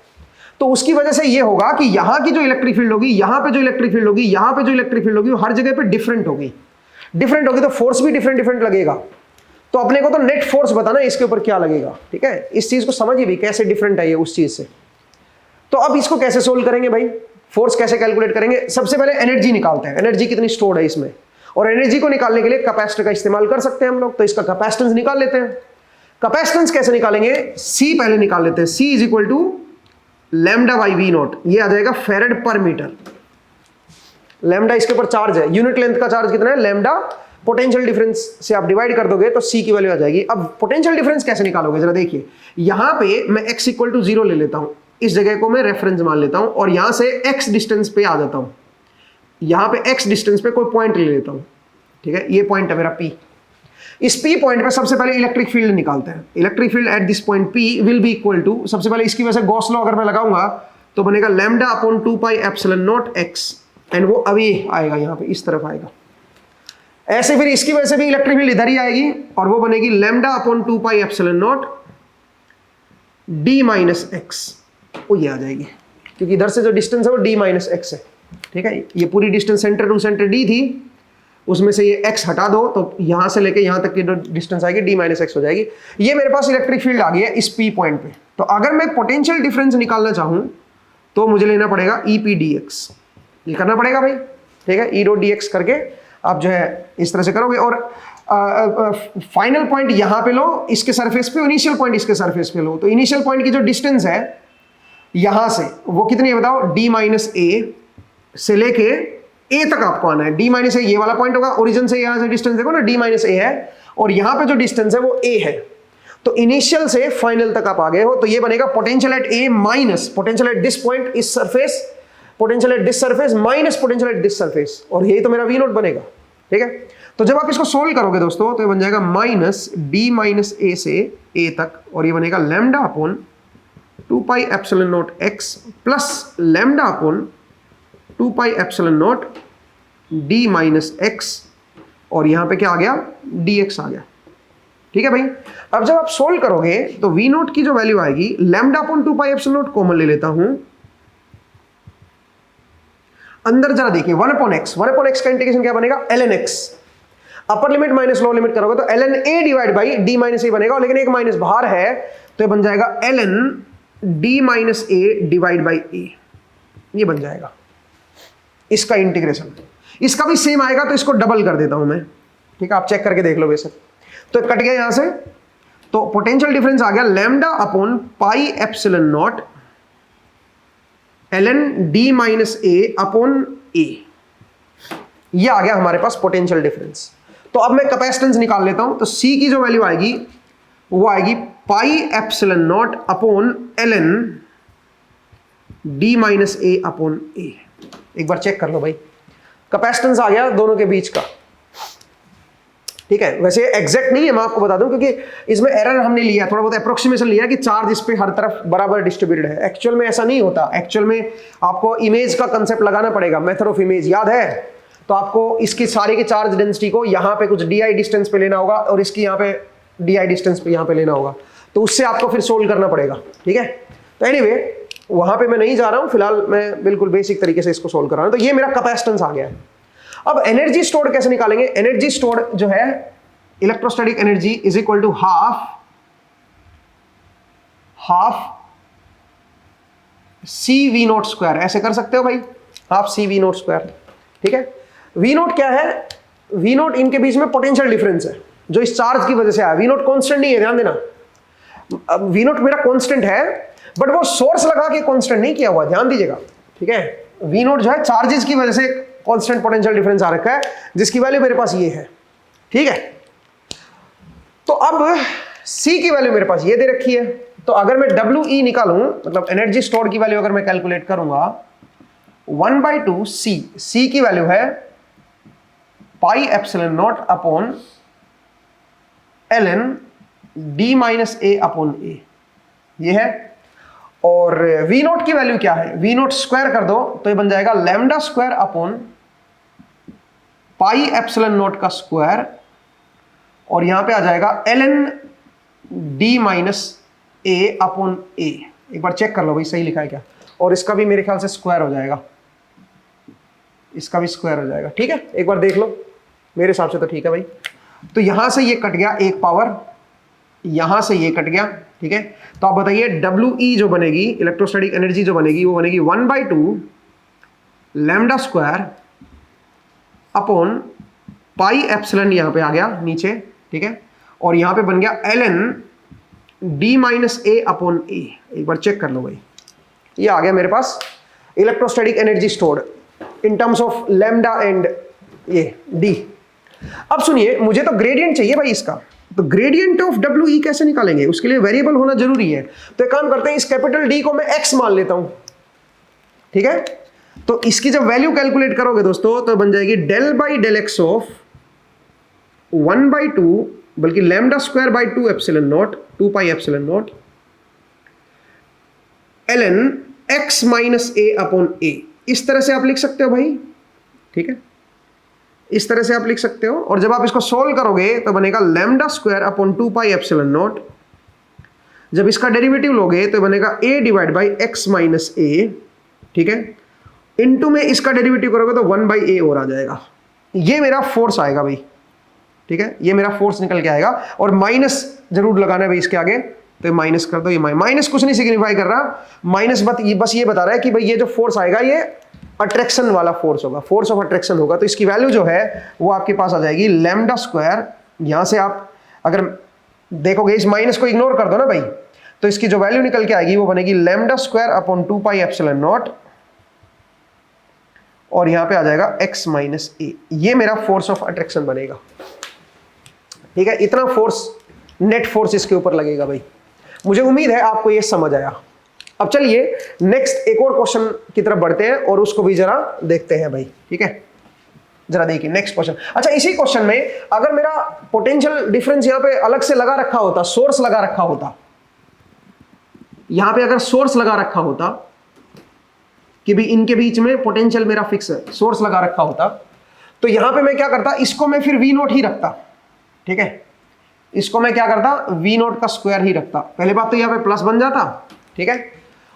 Speaker 1: तो उसकी वजह से ये होगा कि यहां की जो इलेक्ट्रिक फील्ड होगी, यहां पे जो इलेक्ट्रिक फील्ड होगी, यहां पे जो इलेक्ट्रिक फील्ड होगी, वो हर जगह पे डिफरेंट होगी। डिफरेंट होगी तो फोर्स भी डिफरेंट डिफरेंट लगेगा। तो अपने को तो नेट फोर्स बताना है इसके ऊपर क्या लगेगा, ठीक है। इस चीज को समझिए भी कैसे डिफरेंट है ये उस चीज से। तो अब इसको कैसे सोल्व करेंगे भाई, फोर्स कैसे कैलकुलेट करेंगे? सबसे पहले एनर्जी निकालते हैं, एनर्जी कितनी स्टोर्ड है इसमें, और एनर्जी को निकालने के लिए कैपेसिटर का इस्तेमाल कर सकते हैं हम लोग। तो इसका कैपेसिटेंस निकाल लेते हैं। कैपेसिटेंस कैसे निकालेंगे? सी पहले निकाल लेते हैं। C is equal to lambda by V naught, ये आ जाएगा फेरेड पर मीटर। लैम्डा इसके ऊपर चार्ज है, यूनिट लेंथ का चार्ज कितना है? लैम्डा। पोटेंशियल डिफरेंस से आप डिवाइड कर दोगे तो सी की वैल्यू आ जाएगी। अब पोटेंशियल डिफरेंस कैसे निकालोगे जरा देखिए, यहां पे मैं x इक्वल टू 0 ले लेता हूं, इस जगह को मैं रेफरेंस मान लेता हूं और यहां से x डिस्टेंस पे आ जाता हूं, यहां पे x डिस्टेंस पे कोई पॉइंट ले लेता हूं, ठीक है, ये पॉइंट है मेरा P। इस P पॉइंट पे सबसे पहले इलेक्ट्रिक फील्ड निकालते हैं। Electric field at this point P will be equal to, सबसे पहले इसकी वजह से गॉस लॉ अगर मैं लगाऊंगा तो बनेगा lambda upon 2 pi epsilon not x, and वो अवे आएगा यहां पे इस तरफ आएगा। ऐसे फिर इसकी वजह से भी इलेक्ट्रिक फील्ड इधर ही आएगी और वो बनेगी lambda upon 2 pi epsilon not d minus x, वो ये आ जाएगी क्योंकि इधर से जो डिस्टेंस है वो d माइनस एक्स है, ठीक है। ये पूरी distance centre to centre d थी, उसमें से ये x हटा दो तो यहां से लेके यहां तक की जो डिस्टेंस आएगी d माइनस एक्स हो जाएगी। ये मेरे पास इलेक्ट्रिक फील्ड आ गई है इस P पॉइंट पे। तो अगर मैं पोटेंशियल डिफरेंस निकालना चाहूं तो मुझे लेना पड़ेगा EP/dx, ये करना पड़ेगा भाई, ठीक है। E.dx करके आप जो है इस तरह से करोगे और फाइनल पॉइंट यहां पे लो इसके सरफेस पे, इनिशियल पॉइंट इसके सरफेस पे लो। तो इनिशियल पॉइंट की जो डिस्टेंस है यहां से वो कितनी है बताओ? d माइनस ए से लेके a तक आपको आना है। d माइनस ए ये वाला पॉइंट होगा, ओरिजिन से यहां से डिस्टेंस देखो ना, d माइनस ए है और यहां पे जो डिस्टेंस है वो a है। तो इनिशियल से फाइनल तक आप आ गए हो। तो ये बनेगा potential at a minus potential at this point इस surface, potential at this surface minus potential at this surface, और यही तो मेरा v नॉट बनेगा, ठीक है। तो जब आप इसको सोल्व करोगे दोस्तों तो ये बन जाएगा माइनस d माइनस ए से a तक, और ये बनेगा lambda upon 2 pi epsilon not x plus lambda upon 2 pi epsilon not d minus x, और यहां पे क्या आ गया? dx आ गया, ठीक है भाई। अब जब आप सोल्व करोगे तो v नॉट की जो वैल्यू आएगी, lambda upon 2 pi epsilon naught common ले लेता हूं, अंदर जरा देखिए 1 अपॉन x, 1 अपॉन x का इंटीग्रेशन क्या बनेगा? ln x। Upper limit minus lower limit करोगे तो ln a divide by d minus A बनेगा, लेकिन एक माइनस बाहर है तो ये बन जाएगा ln d minus A divide by a, ये बन जाएगा इसका इंटीग्रेशन। इसका भी सेम आएगा तो इसको डबल कर देता हूं मैं, ठीक है, आप चेक करके देख लो बेशक। तो कट गया यहां से, तो पोटेंशियल डिफरेंस आ गया lambda upon pi epsilon naught ln d minus A upon a, ये आ गया हमारे पास पोटेंशियल डिफरेंस। तो अब मैं कैपेसिटेंस निकाल लेता हूं। तो C की जो वैल्यू आएगी वो आएगी पाई epsilon naught upon ln d minus A upon a। एक बार चेक कर लो भाई, कैपेसिटेंस आ गया दोनों के बीच का, ठीक है। वैसे एग्जैक्ट नहीं है, मैं आपको बता दूं, क्योंकि इसमें एरर हमने लिया, थोड़ा बहुत अप्रोक्सीमेशन लिया कि चार्ज इस पे हर तरफ बराबर डिस्ट्रीब्यूटेड है। एक्चुअल में ऐसा नहीं होता। एक्चुअल में आपको इमेज का कंसेप्ट लगाना पड़ेगा, मेथड ऑफ इमेज याद है? तो आपको इसकी सारी की चार्ज डेंसिटी को यहाँ पे कुछ डी डिस्टेंस पे लेना होगा और इसकी यहाँ पे डी डिस्टेंस पे यहाँ पे लेना होगा, तो उससे आपको फिर सोल्व करना पड़ेगा, ठीक है। तो एनीवे वहां पे मैं नहीं जा रहा हूं, फिलहाल मैं बिल्कुल बेसिक तरीके से इसको सोल्व कर रहा हूं। तो ये मेरा कैपेसिटेंस आ गया है। अब एनर्जी स्टोर्ड कैसे निकालेंगे? एनर्जी स्टोर्ड जो है electrostatic energy is equal to half C V naught square, ऐसे कर सकते हो भाई, half C V naught square, ठीक है। वी नॉट क्या है? वी नॉट इनके बीच में पोटेंशियल डिफरेंस है जो इस चार्ज की वजह से आया। वी नॉट कांस्टेंट नहीं है, ध्यान देना। वी नॉट मेरा कांस्टेंट है, बट वो सोर्स लगा के कांस्टेंट नहीं किया हुआ, ध्यान दीजिएगा, ठीक है। वी नॉट जो है चार्जेस की वजह से कांस्टेंट पोटेंशियल डिफरेंस आ रखा है, जिसकी वैल्यू मेरे पास ये है, ठीक है। तो अब C की वैल्यू मेरे पास ये दे रखी है। तो अगर मैं WE निकालूं, मतलब एनर्जी स्टोर्ड की वैल्यू अगर मैं कैलकुलेट करूंगा 1/2 C की वैल्यू है pi epsilon naught upon ln d minus A upon A, ये है। और v नॉट की वैल्यू क्या है, v नॉट स्क्वायर कर दो तो ये बन जाएगा lambda square upon pi epsilon not का स्क्वायर, और यहां पे आ जाएगा ln d minus A upon ए। एक बार चेक कर लो भाई सही लिखा है क्या, और इसका भी मेरे ख्याल से स्क्वायर हो जाएगा, इसका भी स्क्वायर हो जाएगा, ठीक है। एक बार देख लो, मेरे हिसाब से तो ठीक है भाई। तो यहां से ये कट गया एक पावर, यहां से ये कट गया, ठीक है। तो आप बताइए WE जो बनेगी, इलेक्ट्रोस्टैटिक एनर्जी जो बनेगी, वो बनेगी 1/2 lambda square upon pi epsilon, यहां पे आ गया नीचे, ठीक है। और यहां पे बन गया ln d minus A upon ए। एक बार चेक कर लो भाई, ये आ गया मेरे पास electrostatic energy stored in terms of lambda and ये d। अब सुनिए, मुझे तो ग्रेडियंट चाहिए भाई इसका, तो ग्रेडियंट ऑफ WE कैसे निकालेंगे, उसके लिए वेरिएबल होना जरूरी है। तो एक काम करते हैं, इस कैपिटल D को मैं x मान लेता हूं, ठीक है। तो इसकी जब वैल्यू कैलकुलेट करोगे दोस्तों तो बन जाएगी del by del x of 1/2, बल्कि lambda square by 2 epsilon naught, 2 pi epsilon naught ln x minus A upon A. इस तरह से आप लिख सकते हो भाई, ठीक है, इस तरह से आप लिख सकते हो। और जब आप इसको सोल्व करोगे तो बनेगा lambda square upon 2 pi epsilon naught. जब इसका डेरिवेटिव लोगे तो बनेगा a divide by x minus A, ठीक है। इनटू में इसका डेरिवेटिव करोगे तो 1/a और आ जाएगा। ये मेरा फोर्स आएगा भाई, ठीक है, ये मेरा फोर्स निकल के आएगा। और माइनस जरूर लगाना है भाई इसके आगे, तो माइनस कर दो। ये माइनस कुछ नहीं सिग्निफाई कर रहा, माइनस बस ये बता रहा है कि भाई ये जो फोर्स आएगा ये अट्रैक्शन वाला फोर्स होगा, फोर्स ऑफ अट्रैक्शन होगा। तो इसकी वैल्यू जो है वो आपके पास आ जाएगी लैम्डा स्क्वायर। यहां से आप अगर देखोगे, इस माइनस को इग्नोर कर दो ना भाई, तो इसकी जो वैल्यू निकल के आएगी वो बनेगी lambda square upon 2 pi epsilon naught, और यहां पे आ जाएगा x माइनस ए। ये मेरा फोर्स ऑफ अट्रैक्शन बनेगा, ठीक है। इतना फोर्स, नेट फोर्स इसके ऊपर लगेगा भाई। मुझे उम्मीद है आपको ये समझ आया। अब चलिए नेक्स्ट एक और क्वेश्चन की तरफ बढ़ते हैं और उसको भी जरा देखते हैं भाई, ठीक है। जरा देखिए नेक्स्ट क्वेश्चन। अच्छा, इसी क्वेश्चन में अगर मेरा पोटेंशियल डिफरेंस यहां पे अलग से लगा रखा होता, सोर्स लगा रखा होता, यहां पे अगर सोर्स लगा रखा होता कि भी इनके बीच में पोटेंशियल मेरा फिक्स है, सोर्स लगा रखा होता, तो यहां पे मैं क्या करता, इसको मैं फिर V नोट ही रखता, ठीक है। इसको मैं क्या करता, V नोट का स्क्वायर ही रखता। पहले बात तो यहां पे प्लस बन जाता, ठीक है,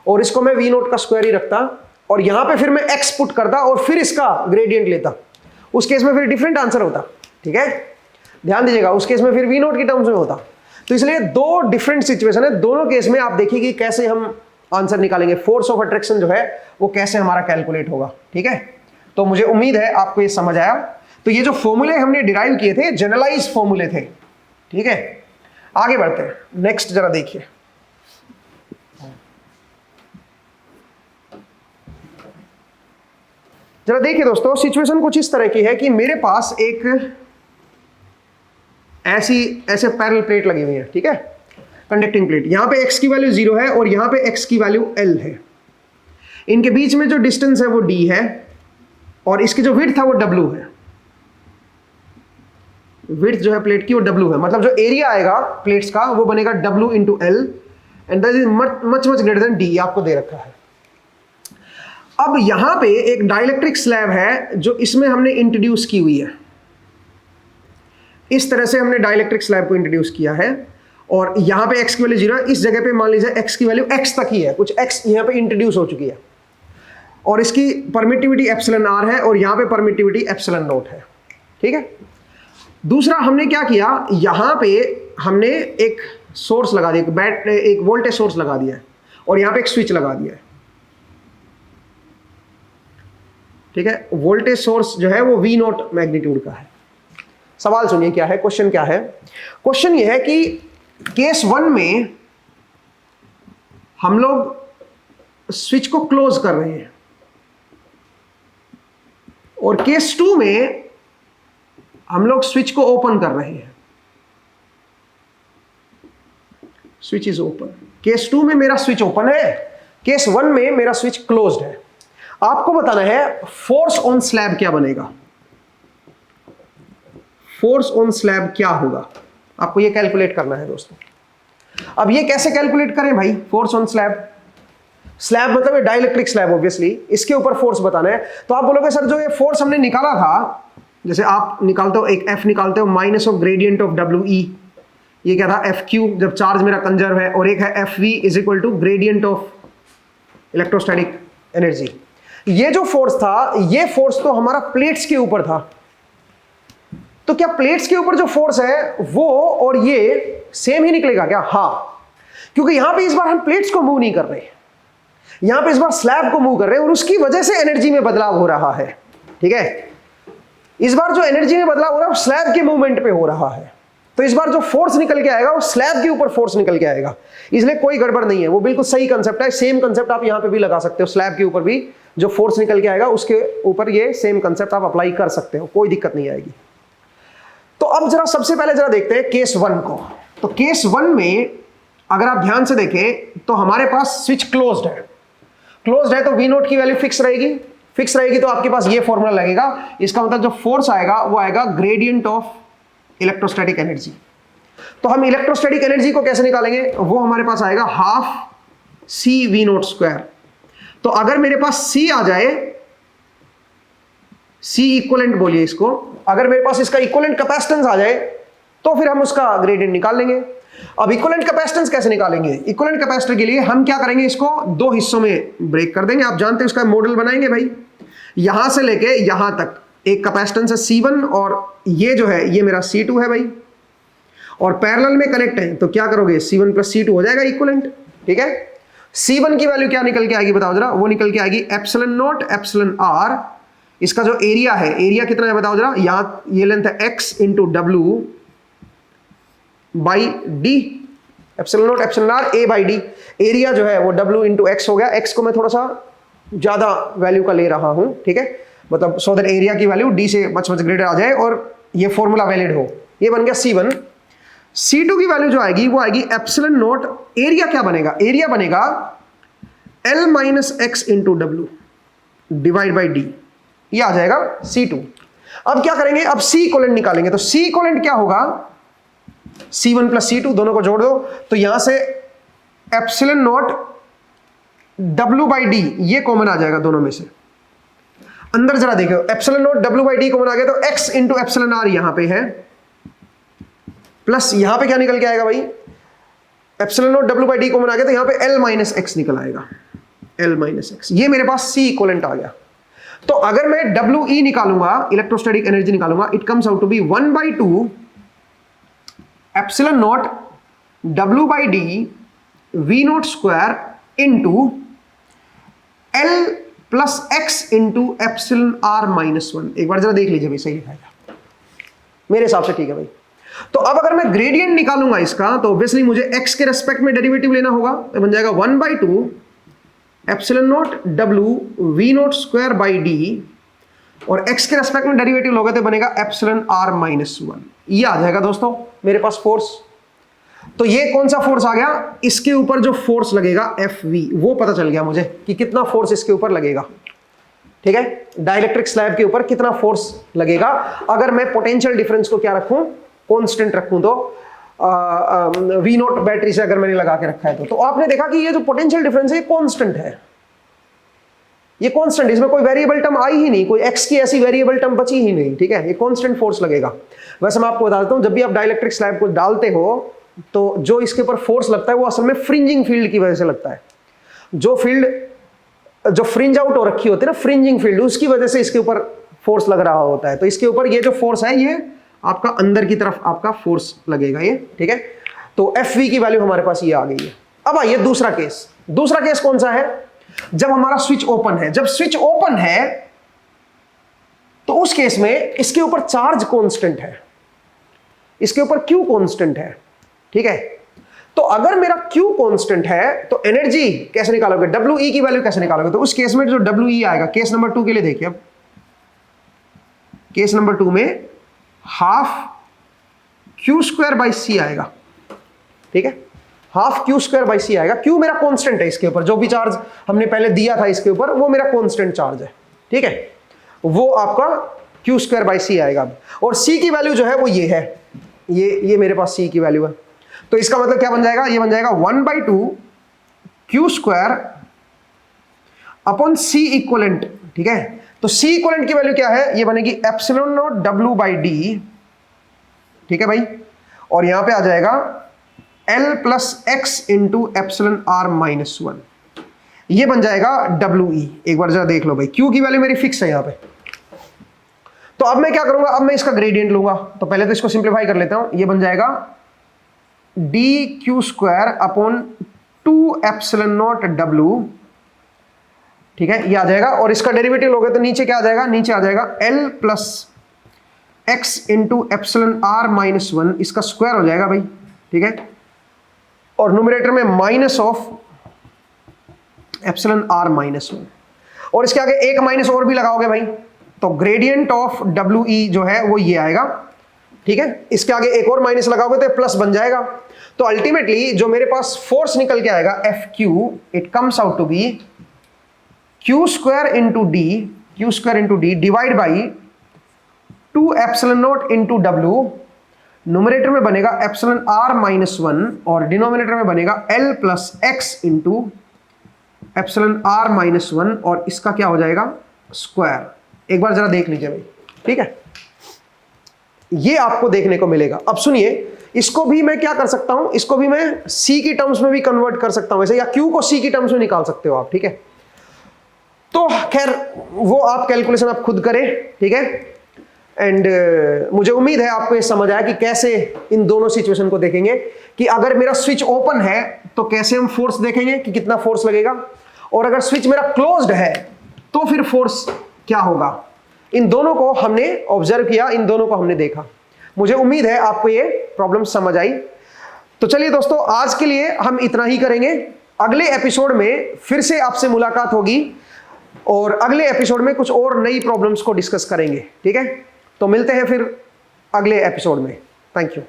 Speaker 1: और इसको मैं V नोट का स्क्वायर ही रखता, और यहां पे फिर मैं x पुट करता और फिर इसका ग्रेडियंट लेता। उस केस में फिर डिफरेंट आंसर होता, ठीक है, ध्यान दीजिएगा। उस केस में फिर V नोट की टर्म्स में होता। तो इसलिए दो डिफरेंट सिचुएशन है, दोनों केस में आप देखिए कि कैसे हम आंसर निकालेंगे, फोर्स ऑफ अट्रैक्शन जो है वो कैसे हमारा कैलकुलेट होगा, ठीक है। तो मुझे उम्मीद है आपको ये समझ आया। तो ये जो फॉर्मूले हमने डिराइव किए थे, जनरलाइज फॉर्मूले थे, ठीक है। आगे बढ़ते हैं, नेक्स्ट जरा देखिए। जरा देखिए दोस्तों, सिचुएशन कुछ इस तरह की है कि मेरे पास एक ऐसे पैरेलल प्लेट लगी हुई है, ठीक है, कंडक्टिंग प्लेट। यहां पे x की वैल्यू 0 है और यहां पे x की वैल्यू l है। इनके बीच में जो डिस्टेंस है वो d है, और इसकी जो विड्थ है वो w है। विड्थ जो है प्लेट की वो w है, मतलब जो एरिया आएगा प्लेट्स का वो बनेगा w into L, and that is much greater than d, आपको दे रखा है। अब यहां पे एक डाइलेक्ट्रिक स्लैब है जो इसमें हमने इंट्रोड्यूस की हुई है। इस तरह से हमने डाइलेक्ट्रिक स्लैब को इंट्रोड्यूस किया है, और यहां पे x की वैल्यू 0 है, इस जगह पे मान लीजिए x की वैल्यू x तक ही है, कुछ x यहां पे इंट्रोड्यूस हो चुकी है, और इसकी परमिटिविटी एप्सिलॉन r है और यहां पे परमिटिविटी एप्सिलॉन नॉट है, ठीक है। दूसरा हमने क्या किया, यहां पे हमने एक सोर्स लगा दिया, एक वोल्टेज सोर्स लगा दिया है, और यहां पे एक स्विच लगा दिया है, ठीक है। वोल्टेज सोर्स जो है वो V नॉट मैग्नीट्यूड का है। सवाल सुनिए क्या है, क्वेश्चन क्या है। क्वेश्चन ये है कि केस 1 में हम लोग स्विच को क्लोज कर रहे हैं, और केस 2 में हम लोग स्विच को ओपन कर रहे हैं। Switch is open. केस 2 में मेरा स्विच ओपन है, केस 1 में मेरा स्विच क्लोज्ड है। आपको बताना है फोर्स ऑन स्लैब क्या बनेगा। फोर्स ऑन स्लैब क्या होगा, आपको ये कैलकुलेट करना है दोस्तों। अब ये कैसे कैलकुलेट करें भाई, फोर्स ऑन स्लैब, स्लैब मतलब ये डाइलेक्ट्रिक स्लैब ऑब्वियसली, इसके ऊपर फोर्स बताना है। तो आप बोलोगे सर जो ये फोर्स हमने निकाला था, जैसे आप निकालते हो एक F निकालते हो minus of gradient of WE, ये क्या था FQ जब चार्ज मेरा कंजर्व है, और एक है FV is equal to gradient of electrostatic energy. ये जो फोर्स था, ये फोर्स तो हमारा प्लेट्स के ऊपर था। तो क्या प्लेट्स के ऊपर जो फोर्स है वो और ये सेम ही निकलेगा क्या? हाँ, क्योंकि यहां पे इस बार हम प्लेट्स को मूव नहीं कर रहे, यहां पे इस बार स्लैब को मूव कर रहे हैं, और उसकी वजह से एनर्जी में बदलाव हो रहा है। ठीक है, इस बार जो एनर्जी में बदलाव हो रहा है वो स्लैब के मूवमेंट पे हो रहा है। तो इस बार जो फोर्स निकल के आएगा वो स्लैब के ऊपर फोर्स निकल के आएगा, इसलिए कोई गड़बड़ नहीं है, वो बिल्कुल सही कंसेप्ट है। सेम कंसेप्ट आप यहां पे भी लगा सकते हो, स्लैब के ऊपर भी जो फोर्स निकल के आएगा उसके ऊपर ये सेम कंसेप्ट आप अप्लाई कर सकते हो, कोई दिक्कत नहीं आएगी। तो अब जरा सबसे पहले जरा देखते हैं केस 1 को। तो केस 1 में अगर आप ध्यान से देखें तो हमारे पास स्विच क्लोज्ड है, क्लोज्ड है तो V नोट की वैल्यू फिक्स रहेगी, फिक्स रहेगी तो आपके पास ये फॉर्मूला लगेगा। इसका मतलब जो फोर्स आएगा वो आएगा ग्रेडियंट ऑफ इलेक्ट्रोस्टैटिक एनर्जी। तो हम इलेक्ट्रोस्टैटिक एनर्जी को कैसे निकालेंगे, वो हमारे पास आएगा half C V naught square. तो अगर मेरे पास C आ जाए, C इक्वलेंट बोलिए इसको, अगर मेरे पास इसका इक्वलेंट कैपेसिटेंस आ जाए तो फिर हम उसका ग्रेडियंट निकाल लेंगे। अब इक्वलेंट कैपेसिटेंस कैसे निकालेंगे, इक्वलेंट कैपेसिटर के लिए हम क्या करेंगे, इसको दो हिस्सों में ब्रेक कर देंगे। आप जानते हैं उसका मॉडल बनाएंगे भाई, यहां से लेके यहां तक एक कैपेसिटेंस है C1 और ये जो है ये मेरा C2 है भाई, और पैरेलल में कनेक्ट है। तो क्या करोगे, C1 प्लस C2 हो जाएगा इक्वलेंट। ठीक है, C1 की वैल्यू क्या निकल के आएगी बताओ जरा, वो निकल के आएगी एप्सिलॉन नॉट एप्सिलॉन R। इसका जो एरिया है, एरिया कितना है बताओ जरा, यहां ये लेंथ है x into W by D, epsilon naught epsilon R A by D. Area जो है वो W इंटू एक्स हो गया, x को मैं थोड़ा सा ज्यादा वैल्यू का ले रहा हूं, ठीक है, मतलब सो दैट एरिया की वैल्यू D से मच ग्रेटर आ जाए और ये फॉर्मूला वैलिड हो। ये बन गया C1। C2 की वैल्यू जो आएगी वो आएगी एप्सिलॉन नॉट, एरिया क्या बनेगा, एरिया बनेगा L minus x into W divide by D, ये आ जाएगा C2। अब क्या करेंगे, अब C इक्विवेलेंट निकालेंगे। तो C इक्विवेलेंट क्या होगा, C1 प्लस C2 दोनों को जोड़ दो, तो यहां से epsilon naught W by D ये कॉमन आ जाएगा दोनों में से। अंदर जरा देखो, epsilon naught W by D common आ गया तो x इंटू एप्सिलॉन R यहां पे है, प्लस यहां पे क्या निकल के आएगा भाई, epsilon naught W by D common आ गया तो यहां पे L माइनस एक्स निकल आएगा, L माइनस एक्स। ये मेरे पास C इक्विवेलेंट आ गया। तो अगर मैं WE निकालूंगा, इलेक्ट्रोस्टैटिक एनर्जी निकालूंगा, it comes out to be 1/2 epsilon naught W by D V naught square into L plus X into epsilon R minus 1। एक बार जरा देख लीजिए भाई, सही लिखा है मेरे हिसाब से, ठीक है भाई। तो अब अगर मैं ग्रेडियंट निकालूंगा इसका, तो ऑब्वियसली मुझे x के रेस्पेक्ट में डेरिवेटिव लेना होगा, तो बन जाएगा 1/2 epsilon naught W V naught square by D, और x के रेस्पेक्ट में डेरिवेटिव लोगे तो बनेगा एप्सिलॉन R माइनस 1। ये आ जाएगा दोस्तों मेरे पास फोर्स। तो ये कौन सा फोर्स आ गया, इसके ऊपर जो फोर्स लगेगा FV, वो पता चल गया मुझे कि कितना फोर्स इसके ऊपर लगेगा। ठीक है, डाइलेक्ट्रिक स्लैब के ऊपर कितना फोर्स लगेगा। अगर मैं पोटेंशियल डिफरेंस को क्या रखूं, कांस्टेंट रखूं, तो V नोट बैटरी से अगर मैंने लगा के रखा है तो आपने देखा कि ये जो पोटेंशियल डिफरेंस है ये कांस्टेंट है, ये कांस्टेंट, इसमें कोई वेरिएबल टर्म आई ही नहीं, कोई x की ऐसी वेरिएबल टर्म बची ही नहीं। ठीक है, ये कांस्टेंट फोर्स लगेगा। वैसे मैं आपको बता देता हूं, जब भी आप डाइलेक्ट्रिक स्लैब को डालते हो तो जो इसके ऊपर फोर्स लगता है वो असल में फ्रिंजिंग फील्ड की वजह से लगता है। जो फील्ड जो फ्रिंज आउट हो रखी होती है ना, फ्रिंजिंग फील्ड, उसकी वजह से इसके ऊपर फोर्स लग रहा होता है। तो इसके ऊपर ये जो फोर्स है ये आपका अंदर की तरफ आपका फोर्स लगेगा ये। ठीक है, तो FV की वैल्यू हमारे पास ये आ गई है। अब आइए दूसरा केस। दूसरा केस कौन सा है, जब हमारा स्विच ओपन है। जब स्विच ओपन है तो उस केस में इसके ऊपर चार्ज कांस्टेंट है, इसके ऊपर Q कांस्टेंट है। ठीक है, तो अगर मेरा Q कांस्टेंट है तो एनर्जी कैसे निकालोगे, WE की वैल्यू कैसे निकालोगे। तो उस केस में जो WE आएगा, केस नंबर 2 के लिए देखिए, अब केस नंबर 2 में half Q square by C आएगा। ठीक है, half Q square by C आएगा। Q मेरा कांस्टेंट है, इसके ऊपर जो भी चार्ज हमने पहले दिया था इसके ऊपर वो मेरा कांस्टेंट चार्ज है। ठीक है, वो आपका क्यू स्क्वायर बाई सी आएगा अब। और सी की वैल्यू जो है वो ये है, ये मेरे पास सी की वैल्यू है। तो इसका मतलब क्या बन जाएगा, ये बन जाएगा 1/2 क्यू स्क्वायर अपॉन सी इक्वलेंट। ठीक है, तो सी इक्वलेंट की वैल्यू क्या है, ये बनेगी epsilon naught W by D. ठीक है भाई, और यहां पे आ जाएगा L plus X into epsilon R minus 1, ये बन जाएगा डब्ल्यू ई। एक बार जरा देख लो भाई, क्यू की वैल्यू मेरी फिक्स है यहां पे। तो अब मैं क्या करूंगा, अब मैं इसका ग्रेडियंट लूंगा। तो पहले तो इसको सिंप्लीफाई कर लेता हूं, ये बन जाएगा D Q square upon 2 epsilon naught W. ठीक है, ये आ जाएगा, और इसका डेरिवेटिव लोगे तो नीचे क्या आ जाएगा, नीचे आ जाएगा L plus X into epsilon R minus 1, इसका स्क्वायर हो जाएगा भाई। ठीक है, और न्यूमरेटर में minus of epsilon R minus 1, और इसके आगे एक माइनस और भी लगाओगे भाई, तो ग्रेडियंट ऑफ डब्ल्यू ई जो है वो ये आएगा। ठीक है, इसके आगे एक और माइनस लगाओगे तो प्लस बन जाएगा। तो अल्टीमेटली जो मेरे पास फोर्स निकल के आएगा F Q, it comes out to be Q square into D divide by 2 epsilon naught into W. Numerator में बनेगा एप्सिलॉन आर माइनस 1 और डिनोमिनेटर में बनेगा L plus X into epsilon R minus 1, और इसका क्या हो जाएगा, स्क्वायर। एक बार जरा देख लीजिए भाई। ठीक है, ये आपको देखने को मिलेगा। अब सुनिए, इसको भी मैं क्या कर सकता हूं, इसको भी मैं सी की टर्म्स में भी कन्वर्ट कर सकता हूं वैसे, या क्यू को सी की टर्म्स में निकाल सकते हो आप। ठीक है, तो खैर वो आप कैलकुलेशन आप खुद करें। ठीक है, एंड मुझे उम्मीद है आपको ये समझ आया कि कैसे इन दोनों सिचुएशन को देखेंगे, कि अगर मेरा स्विच ओपन है तो कैसे हम फोर्स देखेंगे कि कितना फोर्स लगेगा, और अगर स्विच मेरा क्लोज्ड है तो फिर फोर्स क्या होगा। इन दोनों को हमने ऑब्जर्व किया, इन दोनों को हमने देखा। मुझे उम्मीद है आपको ये प्रॉब्लम समझ आई। तो चलिए दोस्तों, आज के लिए हम इतना ही करेंगे। अगले एपिसोड में फिर से आपसे मुलाकात होगी, और अगले एपिसोड में कुछ और नई प्रॉब्लम्स को डिस्कस करेंगे। ठीक है, तो मिलते हैं फिर अगले एपिसोड में। Thank you.